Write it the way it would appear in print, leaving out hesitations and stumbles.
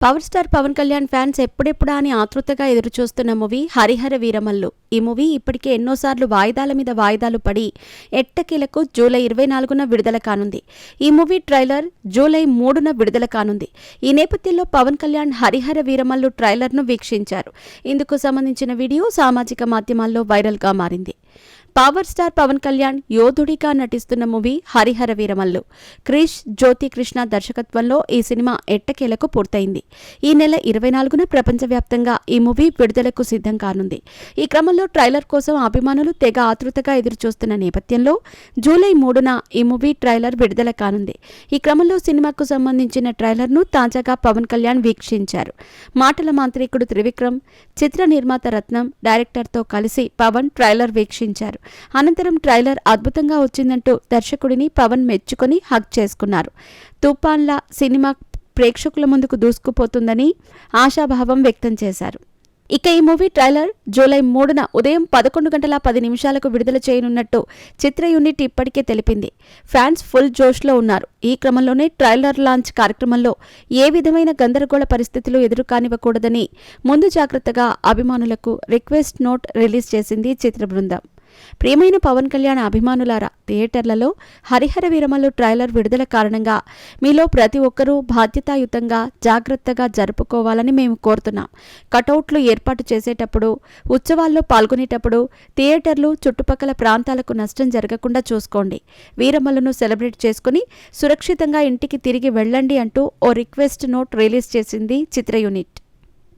Power star Pawan Kalyan fans ఎప్పుడెప్పుడా అని ఆతృతగా ఎదురుచూస్తున్న మూవీ హరిహర వీరమల్లు. ఈ మూవీ ఇప్పటికే ఎన్నోసార్లు వాయిదాల మీద వాయిదాలు పడి ఎట్టకేలకు జూలై 24న విడుదల కానుంది. ఈ మూవీ ట్రైలర్ జూలై 3న విడుదల కానుంది. ఈ నేపథ్యంలో పవన్ కళ్యాణ్ హరిహర వీరమల్లు ట్రైలర్ను వీక్షించారు. ఇందుకు సంబంధించిన వీడియో సామాజిక మాధ్యమాల్లో వైరల్గా మారింది. పవర్ స్టార్ పవన్ కళ్యాణ్ యోధుడిగా నటిస్తున్న మూవీ హరిహర వీరమల్లు. క్రిష్ జ్యోతి కృష్ణ దర్శకత్వంలో ఈ సినిమా ఎట్టకేలకు పూర్తయింది. ఈ నెల 24న ప్రపంచవ్యాప్తంగా ఈ మూవీ విడుదలకు సిద్ధం కానుంది. ఈ క్రమంలో ట్రైలర్ కోసం అభిమానులు తెగ ఆతృతగా ఎదురుచూస్తున్న నేపథ్యంలో జూలై 3న ఈ మూవీ ట్రైలర్ విడుదల కానుంది. ఈ క్రమంలో సినిమాకు సంబంధించిన ట్రైలర్ను తాజాగా పవన్ కళ్యాణ్ వీక్షించారు. మాటల మాంత్రికుడు త్రివిక్రమ్, చిత్ర నిర్మాత రత్నం, డైరెక్టర్తో కలిసి పవన్ ట్రైలర్ వీక్షించారు. అనంతరం ట్రైలర్ అద్భుతంగా వచ్చిందంటూ దర్శకుడిని పవన్ మెచ్చుకొని హగ్ చేసుకున్నారు. తుఫాన్లా సినిమా ప్రేక్షకుల ముందుకు దూసుకుపోతుందని ఆశాభావం వ్యక్తం చేశారు. ఇక ఈ మూవీ ట్రైలర్ జూలై 3న ఉదయం 11:10 విడుదల చేయనున్నట్టు చిత్ర యూనిట్ ఇప్పటికే తెలిపింది. ఫ్యాన్స్ ఫుల్ జోష్లో ఉన్నారు. ఈ క్రమంలోనే ట్రైలర్ లాంచ్ కార్యక్రమంలో ఏ విధమైన గందరగోళ పరిస్థితులు ఎదురుకానివ్వకూడదని ముందు జాగ్రత్తగా అభిమానులకు రిక్వెస్ట్ నోట్ రిలీజ్ చేసింది చిత్ర బృందం. ప్రియమైన పవన్ కళ్యాణ్ అభిమానులారా, థియేటర్లలో హరిహర వీరమల్లు ట్రైలర్ విడుదల కారణంగా మీలో ప్రతి ఒక్కరూ బాధ్యతాయుతంగా జాగ్రత్తగా జరుపుకోవాలని మేము కోరుతున్నాం. కటౌట్లు ఏర్పాటు చేసేటప్పుడు, ఉత్సవాల్లో పాల్గొనేటప్పుడు థియేటర్లు చుట్టుపక్కల ప్రాంతాలకు నష్టం జరగకుండా చూసుకోండి. వీరమల్లును సెలబ్రేట్ చేసుకుని సురక్షితంగా ఇంటికి తిరిగి వెళ్ళండి అంటూ ఓ రిక్వెస్ట్ నోట్ రిలీజ్ చేసింది చిత్ర యూనిట్.